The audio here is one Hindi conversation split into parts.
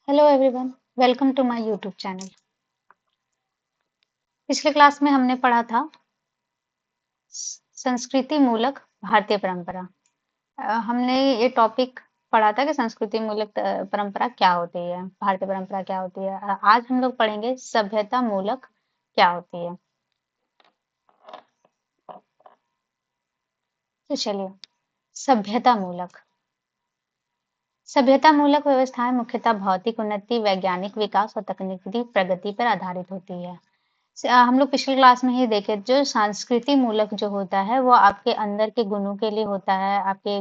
Hello everyone, welcome to my YouTube channel. पिछले क्लास में हमने पढ़ा था संस्कृति मूलक भारतीय परंपरा। हमने ये टॉपिक पढ़ा था कि संस्कृति मूलक परंपरा क्या होती है, भारतीय परंपरा क्या होती है। आज हम लोग पढ़ेंगे सभ्यता मूलक क्या होती है। तो चलिए, सभ्यता मूलक सभ्यता मूलक व्यवस्थाएं मुख्यतः भौतिक उन्नति, वैज्ञानिक विकास और तकनीकी प्रगति पर आधारित होती है। हम लोग पिछली क्लास में ही देखे, जो संस्कृति मूलक जो होता है वो आपके अंदर के गुणों के लिए होता है, आपके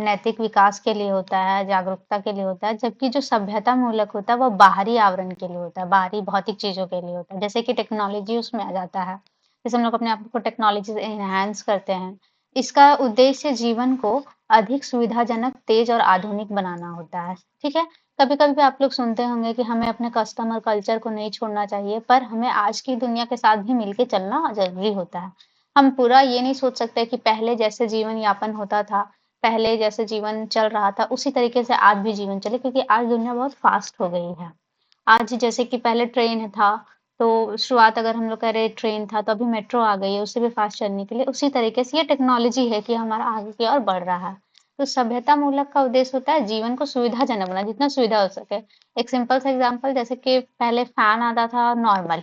नैतिक विकास के लिए होता है, जागरूकता के लिए होता है। जबकि जो सभ्यता मूलक होता है वो बाहरी आवरण के लिए होता है, बाहरी भौतिक चीजों के लिए होता है, जैसे कि टेक्नोलॉजी उसमें आ जाता है। जैसे हम लोग अपने आप को टेक्नोलॉजी से एनहांस करते हैं। इसका उद्देश्य जीवन को अधिक सुविधाजनक, तेज और आधुनिक बनाना होता है। ठीक है। कभी कभी भी आप लोग सुनते होंगे कि हमें अपने कस्टमर कल्चर को नहीं छोड़ना चाहिए, पर हमें आज की दुनिया के साथ भी मिलके चलना जरूरी होता है। हम पूरा ये नहीं सोच सकते कि पहले जैसे जीवन यापन होता था, पहले जैसे जीवन चल रहा था उसी तरीके से आज भी जीवन चले, क्योंकि आज दुनिया बहुत फास्ट हो गई है। आज जैसे कि पहले ट्रेन था, तो शुरुआत अगर हम लोग कह रहे ट्रेन था, तो अभी मेट्रो आ गई है उससे भी फास्ट चलने के लिए। उसी तरीके से ये टेक्नोलॉजी है कि हमारा आगे की ओर बढ़ रहा है। तो सभ्यता मूलक का उद्देश्य होता है जीवन को सुविधाजनक बनाना, जितना सुविधा हो सके। एक सिंपल सा एग्जांपल, जैसे कि पहले फैन आता था नॉर्मल,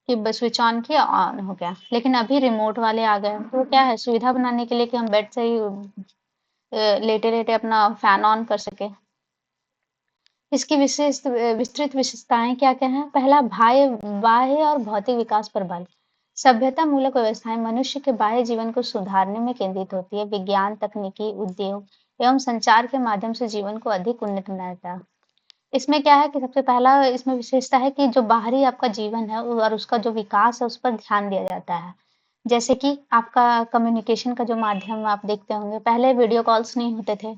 कि बस स्विच ऑन किया ऑन हो गया, लेकिन अभी रिमोट वाले आ गए। तो क्या है, सुविधा बनाने के लिए कि हम बेड से ही लेटे लेटे अपना फैन ऑन कर सके। इसकी विस्तृत विशेषताएं क्या क्या हैं? पहला, बाह्य और भौतिक विकास पर बल। सभ्यता मूलक व्यवस्थाएं मनुष्य के बाह्य जीवन को सुधारने में केंद्रित होती है। विज्ञान, तकनीकी, उद्योग एवं संचार के माध्यम से जीवन को अधिक उन्नत बनाता है। इसमें क्या है कि सबसे पहला इसमें विशेषता है कि जो बाहरी आपका जीवन है और उसका जो विकास है उस पर ध्यान दिया जाता है। जैसे कि आपका कम्युनिकेशन का जो माध्यम आप देखते होंगे, पहले वीडियो कॉल्स नहीं होते थे।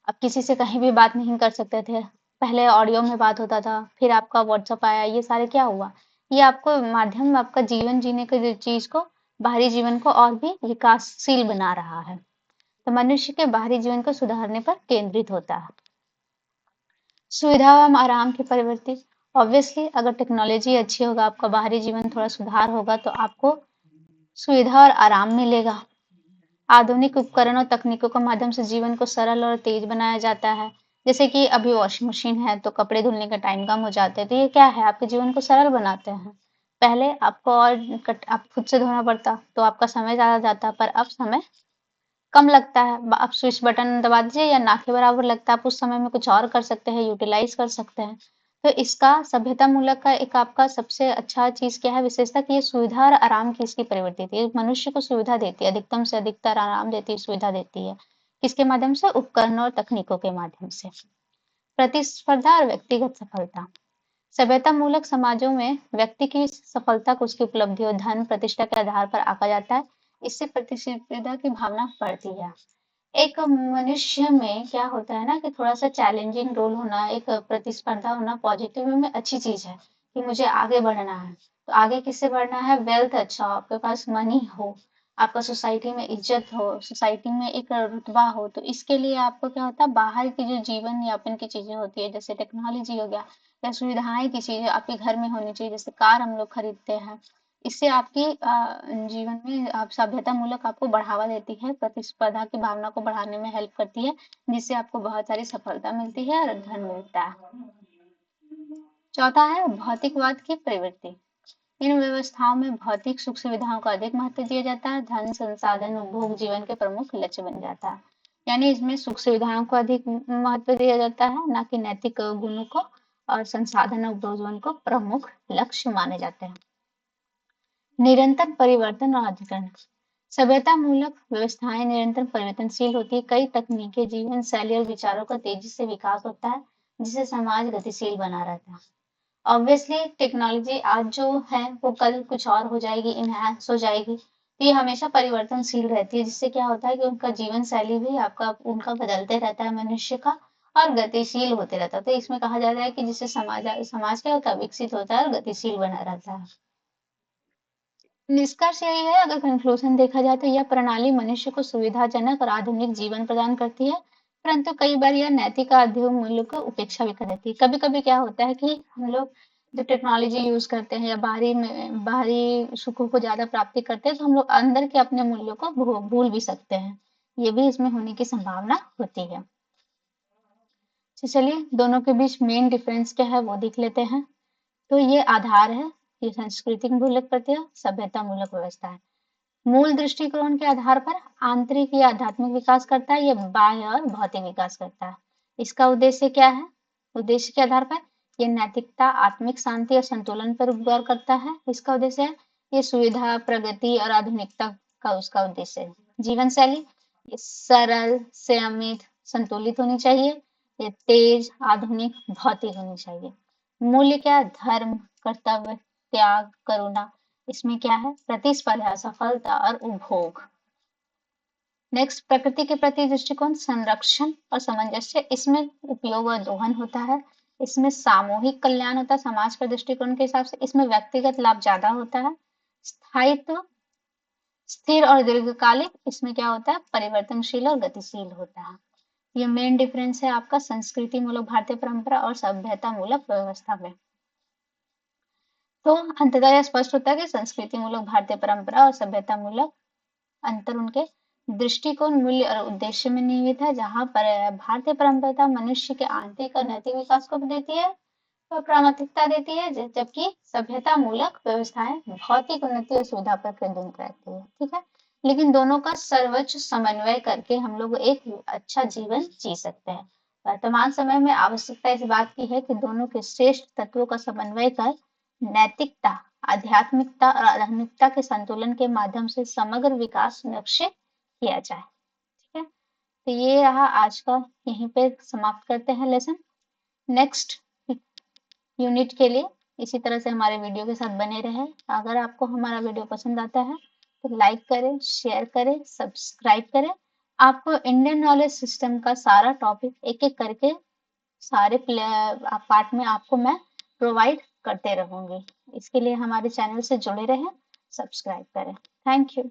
आप किसी से कहीं भी बात नहीं कर सकते थे। पहले ऑडियो में बात होता था, फिर आपका व्हाट्सएप आया, ये सारे क्या हुआ? ये आपको माध्यम आपका जीवन जीने की जो चीज को, बाहरी जीवन को और भी विकासशील बना रहा है। तो मनुष्य के बाहरी जीवन को सुधारने पर केंद्रित होता है। सुविधा एवं आराम की प्रवृत्ति। ऑब्वियसली अगर टेक्नोलॉजी अच्छी होगा, आपका बाहरी जीवन थोड़ा सुधार होगा, तो आपको सुविधा और आराम मिलेगा। आधुनिक उपकरण और तकनीकों के माध्यम से जीवन को सरल और तेज बनाया जाता है। जैसे कि अभी वॉशिंग मशीन है तो कपड़े धुलने का टाइम कम हो जाते हैं, तो ये क्या है, आपके जीवन को सरल बनाते हैं। पहले आपको आप खुद से धोना पड़ता तो आपका समय ज्यादा जाता, पर अब समय कम लगता है। आप स्विच बटन दबा दीजिए या ना के बराबर लगता है, आप उस समय में कुछ और कर सकते हैं, यूटिलाइज कर सकते हैं। तो इसका सभ्यता मूलक का एक आपका सबसे अच्छा चीज क्या है, विशेषता कि ये सुविधा और आराम की इसकी प्रवृत्ति थी। मनुष्य को सुविधा देती है, अधिकतम से अधिकतर आराम देती है, सुविधा देती है। किसके माध्यम से? उपकरणों और तकनीकों के माध्यम से। प्रतिस्पर्धा और व्यक्तिगत सफलता। सभ्यता मूलक समाजों में व्यक्ति की सफलता को उसकी उपलब्धि और धन प्रतिष्ठा के आधार पर आंका जाता है। इससे प्रतिस्पर्धा की भावना बढ़ती है। एक मनुष्य में क्या होता है ना, कि थोड़ा सा चैलेंजिंग रोल होना, एक प्रतिस्पर्धा होना पॉजिटिव वे में अच्छी चीज है, कि मुझे आगे बढ़ना है। तो आगे किससे बढ़ना है? वेल्थ अच्छा हो, आपके पास मनी हो, आपका सोसाइटी में इज्जत हो, सोसाइटी में एक रुतबा हो। तो इसके लिए आपको क्या होता है, बाहर की जो जीवन यापन की चीजें होती है, जैसे टेक्नोलॉजी हो गया या सुविधाएं की चीजें आपके घर में होनी चाहिए, जैसे कार हम लोग खरीदते हैं। इससे आपकी जीवन में आप सभ्यता मूलक आपको बढ़ावा देती है, प्रतिस्पर्धा की भावना को बढ़ाने में हेल्प करती है, जिससे आपको बहुत सारी सफलता मिलती है और धन मिलता है। चौथा है भौतिकवाद की प्रवृत्ति। इन व्यवस्थाओं में भौतिक सुख सुविधाओं को अधिक महत्व दिया जाता है। धन, संसाधन, उपभोग जीवन के प्रमुख लक्ष्य बन जाता है। यानी इसमें सुख सुविधाओं को अधिक महत्व दिया जाता है, ना कि नैतिक गुणों को। और संसाधन और उपभोग जीवन को प्रमुख लक्ष्य माने जाते हैं। निरंतर परिवर्तन और अधिकरण। सभ्यता मूलक व्यवस्थाएं निरंतर परिवर्तनशील होती है। कई तकनीकें, जीवन शैली और विचारों का तेजी से विकास होता है, जिससे समाज गतिशील बना रहता है। ऑब्वियसली टेक्नोलॉजी आज जो है वो कल कुछ और हो जाएगी, इनहैंस हो जाएगी। तो ये हमेशा परिवर्तनशील रहती है, जिससे क्या होता है कि उनका जीवन शैली भी आपका उनका बदलते रहता है, मनुष्य का, और गतिशील होते रहता है। तो इसमें कहा जाता है कि जिससे समाज समाज क्या होता है, विकसित होता है और गतिशील बना रहता है। निष्कर्ष यही है, अगर कंक्लूजन देखा जाए तो यह प्रणाली मनुष्य को सुविधाजनक और आधुनिक जीवन प्रदान करती है, परंतु कई बार यह नैतिक आध्यात्मिक मूल्यों को उपेक्षा भी कर देती है। कभी-कभी क्या होता है कि हम लोग जो टेक्नोलॉजी यूज करते हैं या बाहरी सुखों को ज्यादा प्राप्ति करते हैं, तो हम लोग अंदर के अपने मूल्यों को भूल भी सकते हैं। ये भी इसमें होने की संभावना होती है। तो चलिए दोनों के बीच मेन डिफरेंस क्या है वो देख लेते हैं। तो ये आधार है, ये सांस्कृतिक मूलक प्रत्यय, सभ्यता मूलक व्यवस्था है। मूल दृष्टिकोण के आधार पर आंतरिक या आध्यात्मिक विकास करता है, या बाह्य और भौतिक विकास करता है। इसका उद्देश्य क्या है? उद्देश्य के आधार पर ये नैतिकता, आत्मिक शांति और संतुलन पर गौर करता है। इसका उद्देश्य है ये सुविधा, प्रगति और आधुनिकता का उसका उद्देश्य है। जीवन शैली ये सरल, संयमित, संतुलित होनी चाहिए। ये तेज, आधुनिक, भौतिक होनी चाहिए। मूल्य क्या है? धर्म, कर्तव्य, त्याग, करुणा। इसमें क्या है? प्रतिस्पर्धा, सफलता और उपभोग। नेक्स्ट, प्रकृति के प्रति दृष्टिकोण, संरक्षण और सामंजस्य। इसमें उपयोग और दोहन होता है। इसमें सामूहिक कल्याण होता है समाज के दृष्टिकोण के हिसाब से। इसमें व्यक्तिगत लाभ ज्यादा होता है। स्थायित्व, स्थिर और दीर्घकालिक। इसमें क्या होता है? परिवर्तनशील और गतिशील होता है। ये मेन डिफरेंस है आपका संस्कृति मूलक भारतीय परंपरा और सभ्यता मूलक व्यवस्था में। तो अंततः यह स्पष्ट होता है कि संस्कृति मूलक भारतीय परंपरा और सभ्यता मूलक अंतर उनके दृष्टिकोण, मूल्य और उद्देश्य में निहित है। जहां पर भारतीय परंपरा मनुष्य के आंतरिक और नैतिक विकास को देती है और प्राथमिकता देती है, जबकि सभ्यता मूलक व्यवस्थाएं भौतिक उन्नति और सुविधा पर केंद्रित रहती है। ठीक है, लेकिन दोनों का सर्वोच्च समन्वय करके हम लोग एक अच्छा जीवन जी सकते हैं। वर्तमान समय में आवश्यकता इस बात की है कि दोनों के श्रेष्ठ तत्वों का समन्वय कर नैतिकता, आध्यात्मिकता और आध्यात्मिकता के संतुलन के माध्यम से समग्र विकास सुनिश्चित किया जाए। ठीक है, तो ये रहा आज का, यहीं पे समाप्त करते हैं लेसन। नेक्स्ट यूनिट के लिए इसी तरह से हमारे वीडियो के साथ बने रहें। अगर आपको हमारा वीडियो पसंद आता है तो लाइक करें, शेयर करें, सब्सक्राइब करें। आपको इंडियन नॉलेज सिस्टम का सारा टॉपिक एक एक करके सारे पार्ट में आपको मैं प्रोवाइड करते रहूंगी। इसके लिए हमारे चैनल से जुड़े रहें, सब्सक्राइब करें। Thank you.